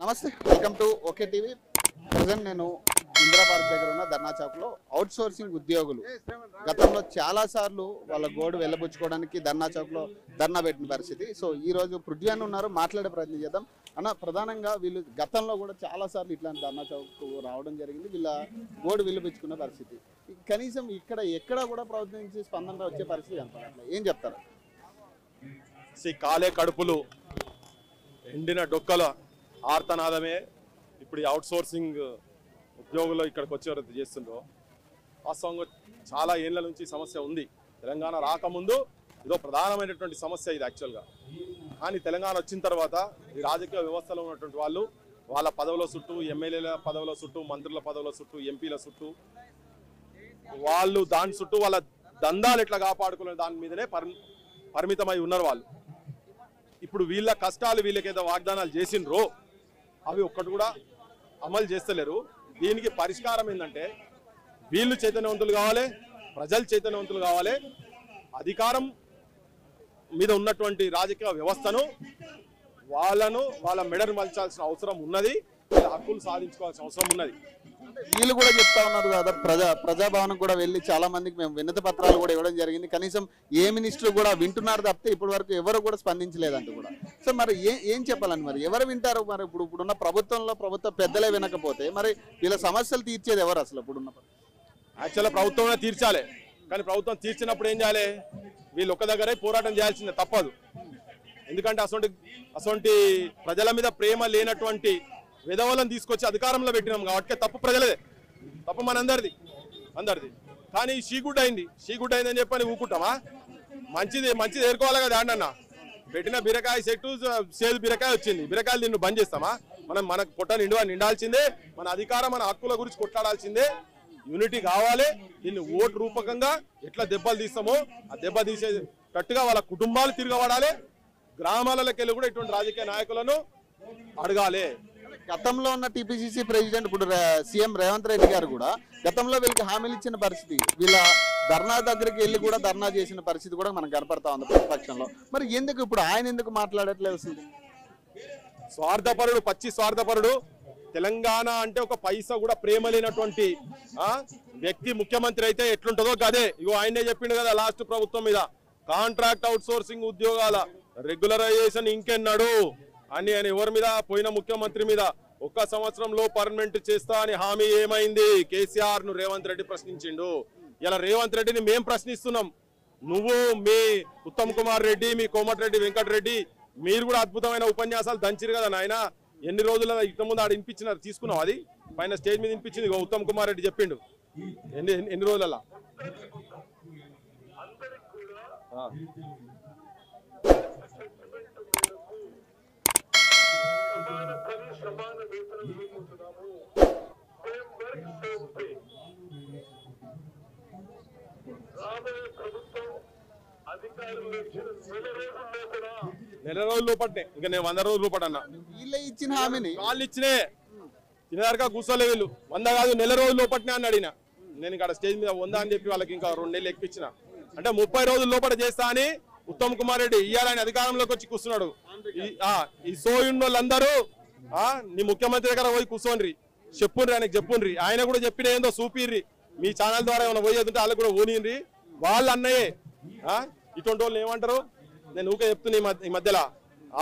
నమస్తే, welcome to okay TV. Present నేను Indira park దగ్గర ఉన్న ధర్నా చౌక్లో అవుట్ సోర్సింగ్ ఉద్యోగులు గతంలో చాలా సార్లు వాళ్ళ గోడు వెళ్ళబుచ్చుకోవడానికి ధర్నా చౌక్లో ధర్నా పెట్టిన పరిస్థితి. సో ఈ రోజు పృథ్వీ అని ఉన్నారు, మాట్లాడే ప్రయత్నం చేద్దాం. అన్న, ప్రధానంగా వీళ్ళు గతంలో కూడా చాలా సార్లు ఇట్లాంటి ధర్నా చౌక్ రావడం జరిగింది, వీళ్ళ గోడు వెళ్ళబుచ్చుకున్న పరిస్థితి. కనీసం ఇక్కడ ఎక్కడ కూడా ప్రభుత్వం నుంచి స్పందన వచ్చే పరిస్థితి కనపడట్లేదు. ఏం చెప్తారు? కాలే కడుపులు ఎండిన డొక్కల ఆర్తనాదమే ఇప్పుడు అవుట్ సోర్సింగ్ ఉద్యోగులు ఇక్కడికి వచ్చి చేస్తుండ్రో. వాస్తవంగా చాలా ఏళ్ల నుంచి సమస్య ఉంది. తెలంగాణ రాకముందు ఇదో ప్రధానమైనటువంటి సమస్య ఇది యాక్చువల్గా. కానీ తెలంగాణ వచ్చిన తర్వాత ఈ రాజకీయ వ్యవస్థలో ఉన్నటువంటి వాళ్ళు వాళ్ళ పదవుల చుట్టూ, ఎమ్మెల్యేల పదవుల చుట్టూ, మంత్రుల పదవుల చుట్టూ, ఎంపీల చుట్టూ, వాళ్ళు దాని చుట్టూ వాళ్ళ దందాలు ఎట్లా కాపాడుకునే దాని మీదనే పరిమితమై ఉన్నారు వాళ్ళు. ఇప్పుడు వీళ్ళ కష్టాలు వీళ్ళకేదో వాగ్దానాలు చేసిండ్రో అవి ఒక్కటి కూడా అమలు చేస్తలేరు. దీనికి పరిష్కారం ఏంటంటే వీళ్ళు చైతన్యవంతులు కావాలి, ప్రజలు చైతన్యవంతులు కావాలి, అధికారం మీద ఉన్నటువంటి రాజకీయ వ్యవస్థను వాళ్ళ మెడను మలచాల్సిన అవసరం ఉన్నది, హక్కులు సాధించుకోవాల్సిన అవసరం ఉన్నది. వీళ్ళు కూడా చెప్తా ఉన్నారు కదా, ప్రజాభవన్ కూడా వెళ్ళి చాలా మందికి మేము వినతి పత్రాలు కూడా ఇవ్వడం జరిగింది. కనీసం ఏ మినిస్టర్ కూడా వింటున్నారు తప్పితే ఇప్పటి వరకు ఎవరు కూడా స్పందించలేదంటూ కూడా. సో మరి ఏం చెప్పాలని, మరి ఎవరు వింటారు? మరి ఇప్పుడున్న ప్రభుత్వ పెద్దలే వినకపోతే మరి వీళ్ళ సమస్యలు తీర్చేది ఎవరు అసలు? ఇప్పుడున్న యాక్చువల్గా ప్రభుత్వమే తీర్చాలి, కానీ ప్రభుత్వం తీర్చినప్పుడు ఏం చేయాలి? వీళ్ళు ఒక్క దగ్గరే పోరాటం చేయాల్సిందే, తప్పదు. ఎందుకంటే అసొంటి ప్రజల మీద ప్రేమ లేనటువంటి విధవలను తీసుకొచ్చి అధికారంలో పెట్టినాం కాబట్టి తప్పు ప్రజలదే, తప్పు మనందరిది. కానీ షీగుడ్ అయిందని చెప్పని ఊకుంటామా? మంచిది ఏరుకోవాలి కదా. అన్న పెట్టిన బీరకాయ చెట్టు సేదు బీరకాయ వచ్చింది, బీరకాయలు దీన్ని బంద్ చేస్తామా? మనకు పొట్ట నిండాల్సిందే, మన అధికారం మన హక్కుల గురించి కొట్లాడాల్సిందే. యూనిటీ కావాలి. దీన్ని ఓటు రూపకంగా ఎట్లా దెబ్బలు తీస్తామో ఆ దెబ్బ తీసేటట్టుగా వాళ్ళ కుటుంబాలు తిరగబడాలి. గ్రామాలకి వెళ్ళి కూడా ఇటువంటి రాజకీయ నాయకులను అడగాలి. గతంలో ఉన్న టీపీసీసీ ప్రెసిడెంట్ ఇప్పుడు సీఎం రేవంత్ రెడ్డి గారు కూడా గతంలో వీళ్ళకి హామీలు ఇచ్చిన పరిస్థితి, వీళ్ళ ధర్నా దగ్గరికి వెళ్ళి కూడా ధర్నా చేసిన పరిస్థితి కూడా మనకు కనపడతా ఉంది ప్రతిపక్షంలో. మరి ఎందుకు ఇప్పుడు ఆయన ఎందుకు మాట్లాడట్లేదు? స్వార్థపరుడు, పచ్చి స్వార్థపరుడు. తెలంగాణ అంటే ఒక పైసా కూడా ప్రేమ లేనటువంటి వ్యక్తి ముఖ్యమంత్రి అయితే ఎట్లుంటుందో గదే. ఇగో ఆయనే చెప్పిండు కదా లాస్ట్ ప్రభుత్వం మీద, కాంట్రాక్ట్ అవుట్ సోర్సింగ్ ఉద్యోగాల రెగ్యులరైజేషన్ ఇంకెన్నాడు అని ఆయన ఎవరి మీద? పోయిన ముఖ్యమంత్రి మీద. ఒక్క సంవత్సరంలో పర్మనెంట్ చేస్తా అని హామీ ఏమైంది? కేసీఆర్ ను రేవంత్ రెడ్డి ప్రశ్నించిండు. ఇలా రేవంత్ రెడ్డిని మేం ప్రశ్నిస్తున్నాం. నువ్వు, మీ ఉత్తమ్ కుమార్ రెడ్డి, మీ కోమటిరెడ్డి వెంకటరెడ్డి మీరు కూడా అద్భుతమైన ఉపన్యాసాలు దంచిరు కదా నాయన. ఎన్ని రోజుల ఇంత ముందు ఆడ వినిపించినారు, తీసుకున్నావు? అది పైన స్టేజ్ మీద వినిపించింది, ఉత్తమ్ కుమార్ రెడ్డి చెప్పిండు. ఎన్ని రోజులలో నెల రోజుల లోపట్నే, ఇంకా నేను 100 రోజుల లోపటన్నా. వీళ్ళే ఇచ్చిన హామీని వాళ్ళు ఇచ్చినే తినదాకా కూర్చోలే వీళ్ళు. 100 కాదు, నెల రోజుల లోపట్నే అని అడిగిన నేను. ఇక్కడ స్టేజ్ మీద 100 అని చెప్పి వాళ్ళకి ఇంకా 2 నెలలు ఎక్కించిన. అంటే 30 రోజుల లోపల చేస్తా అని ఉత్తమ్ కుమార్ రెడ్డి ఇయ్యాలని అధికారంలోకి వచ్చి కూర్చున్నాడు. ఈ సోయున్న వాళ్ళందరూ నీ ముఖ్యమంత్రి దగ్గర పోయి కూర్చోండి, చెప్పుండ్రి, ఆయనకు చెప్పుండ్రి. ఆయన కూడా చెప్పిన ఏందో చూపిర్రి. మీ ఛానల్ ద్వారా ఏమైనా పోయేదంటే వాళ్ళకి కూడా ఓనిండ్రి. వాళ్ళు అన్నయ్యే. ఇటువంటి వాళ్ళు ఏమంటారు? నేను ఊకే చెప్తున్నా ఈ మధ్యలో,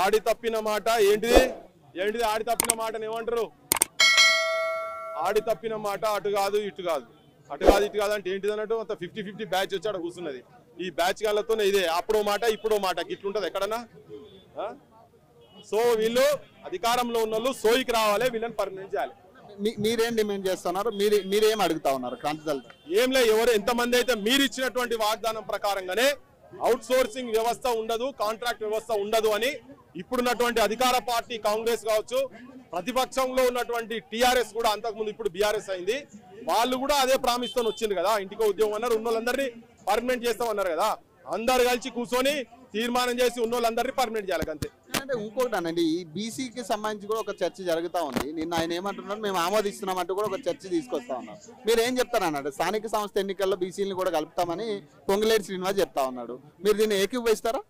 ఆడి తప్పిన మాట ఏంటిది? ఆడి తప్పిన మాటని ఏమంటారు? ఆడి తప్పిన మాట అటు కాదు ఇటు కాదు అంటే ఏంటిది అన్నట్టు అంత 50-50 బ్యాచ్ వచ్చి అక్కడ కూర్చున్నది. ఈ బ్యాచ్ గాళ్ళతో ఇదే అప్పుడో మాట ఇప్పుడో మాట ఇట్లుంటది ఎక్కడన్నా. సో వీళ్ళు అధికారంలో ఉన్న వాళ్ళు సోయికి రావాలి, వీళ్ళని పర్మనెంట్ చేయాలి. మీరేం డిమాండ్ చేస్తున్నారు? మీరేం అడుగుతా ఉన్నారు? క్రాంతిదళ ఏం లే, ఎవరు ఎంతమంది అయితే మీరు ఇచ్చినటువంటి వాగ్దానం ప్రకారంగానే అవుట్ సోర్సింగ్ వ్యవస్థ ఉండదు, కాంట్రాక్ట్ వ్యవస్థ ఉండదు అని ఇప్పుడున్నటువంటి అధికార పార్టీ కాంగ్రెస్ కావచ్చు, ప్రతిపక్షంలో ఉన్నటువంటి టీఆర్ఎస్ కూడా, అంతకుముందు ఇప్పుడు బీఆర్ఎస్ అయింది, వాళ్ళు కూడా అదే ప్రామిస్ తో వచ్చింది కదా. ఇంటికో ఉద్యోగం అన్నారు, ఉన్న వాళ్ళందరినీ పర్మనెంట్ చేస్తామన్నారు కదా. అందరు కలిసి కూర్చొని తీర్మానం చేసి ఉన్న వాళ్ళందరినీ పర్మనెంట్ చేయాలి అంతే. అంటే ఇంకోటి అనండి, ఈ బీసీకి సంబంధించి కూడా ఒక చర్చ జరుగుతూ ఉంది. నిన్న ఆయన ఏమంటున్నారు, మేము ఆమోదిస్తున్నామంటూ కూడా ఒక చర్చ తీసుకొస్తా ఉన్నారు. మీరు ఏం చెప్తారు అన్నాడు? స్థానిక సంస్థ ఎన్నికల్లో బీసీలను కూడా కలుపుతామని పొంగులేటి శ్రీనివాస్ చెప్తా ఉన్నాడు. మీరు దీన్ని ఏకీభవిస్తారా?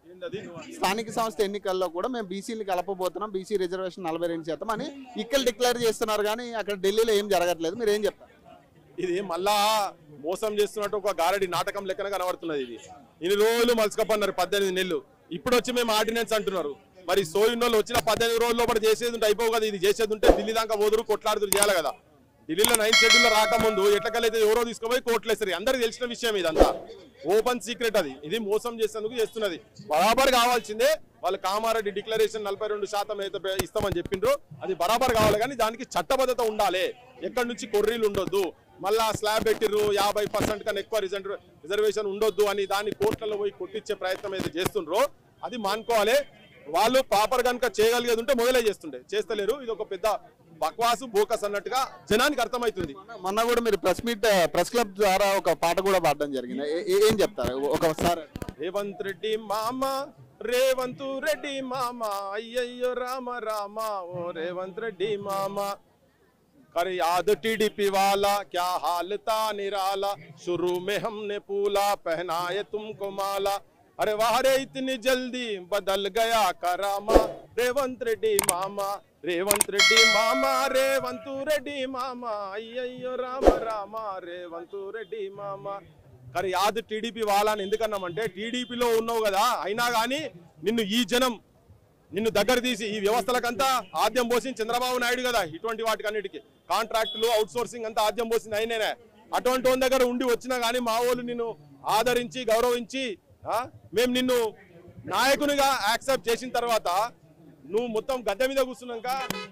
స్థానిక సంస్థ ఎన్నికల్లో కూడా మేము బీసీలు కలపబోతున్నాం, బీసీ రిజర్వేషన్ 42% అని ఇక్కడ డిక్లేర్ చేస్తున్నారు, కానీ అక్కడ ఢిల్లీలో ఏం జరగట్లేదు. మీరు ఏం చెప్తారు? ఇది మళ్ళా మోసం చేస్తున్నట్టు ఒక గారడి నాటకం లెక్కన కనబడుతున్నది. ఇది ఇన్ని రోజులు మలుచుకపోన్నారు 18 నెలలు, ఇప్పుడు వచ్చి మేము ఆర్డినెన్స్ అంటున్నారు. మరి సోయిన్నోళ్ళు వచ్చిన 18 రోజుల లోపల చేసేది ఉంటే అయిపోవు కదా. ఇది చేసేది ఉంటే ఢిల్లీ దాకా పోదురు కొట్లాడుతురు చేయాలి కదా. ఢిల్లీలో 9 షెడ్యూల్లో రాకముందు ఎట్లకైతే ఎవరో తీసుకుపోయి కోర్టులు వేస్తారు. అందరికి తెలిసిన విషయం ఇదంతా, ఓపెన్ సీక్రెట్. అది మోసం చేసేందుకు చేస్తున్నది. బరాబర్ కావాల్సిందే. వాళ్ళు కామారెడ్డి డిక్లరేషన్ 42% అయితే ఇస్తామని చెప్పిండ్రు, అది బరాబర్ కావాలి. కానీ దానికి చట్టబద్ధత ఉండాలి. ఎక్కడి నుంచి కొర్రీలు ఉండొద్దు. మళ్ళా స్లాబ్ పెట్టిర్రు 50% కన్నా ఎక్కువ రిజర్వేషన్ ఉండొద్దు అని దాన్ని కోర్టులలో పోయి కొట్టించే ప్రయత్నం అయితే చేస్తుండ్రో అది మానుకోవాలి. వాళ్ళు ప్రాపర్ కనుక చేయగలిగేది ఉంటే మొదలై చేస్తలేరు. ఇది ఒక పెద్ద బక్వాసు బోకస్ అన్నట్టుగా జనానికి అర్థమవుతుంది. మొన్న కూడా మీరు ప్రెస్ క్లబ్ ద్వారా ఒక పాట కూడా పాడడం జరిగింది, ఏం చెప్తారు ఒకసారి? రేవంత్ రెడ్డి మామ, రేవంత్ రెడ్డి మామ, అయ్యయ్యో రామ రామ, ఓ రేవంత్ రెడ్డి మామ, कर याद टीडीपी वाला क्या हाल था निराला, शुरू में हमने पूला पहनाए तुमको माला, अरे वाह रे इतनी जल्दी बदल गया करामा, रेवंत रेड्डी मामा, रेवंत रेड्डी मामा, रेवंत रेड्डी मामा, अయ్యయ్యో రామ రామ, రేవంత్ రెడ్డి మామ. కానీ యాద్ టీడీపీ వాళ్ళని ఎందుకన్నామంటే టీడీపీలో ఉన్నావు కదా, అయినా కానీ నిన్ను దగ్గర తీసి ఈ వ్యవస్థలకంతా ఆద్యం పోసింది చంద్రబాబు నాయుడు కదా. ఇటువంటి వాటికన్నిటికీ కాంట్రాక్టులు అవుట్ సోర్సింగ్ అంతా ఆద్యం పోసింది అయినేనే. అటువంటి వాళ్ళ దగ్గర ఉండి వచ్చినా కానీ మా వాళ్ళు నిన్ను ఆదరించి గౌరవించి మేము నిన్ను నాయకునిగా యాక్సెప్ట్ చేసిన తర్వాత నువ్వు మొత్తం గద్దె మీద కూర్చున్నాక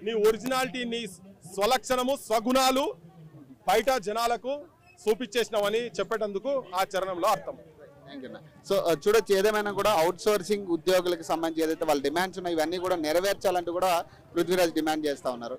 నీ ఒరిజినాలిటీ, నీ స్వలక్షణము, స్వగుణాలు బయట జనాలకు చూపించేసినావని చెప్పేటందుకు ఆ చరణంలో అర్థం. సో చూడొచ్చు, ఏదేమైనా కూడా అవుట్ సోర్సింగ్ ఉద్యోగులకు సంబంధించి ఏదైతే వాళ్ళ డిమాండ్స్ ఉన్నాయో ఇవన్నీ కూడా నెరవేర్చాలంటూ కూడా పృథ్వీరాజ్ డిమాండ్ చేస్తా ఉన్నారు.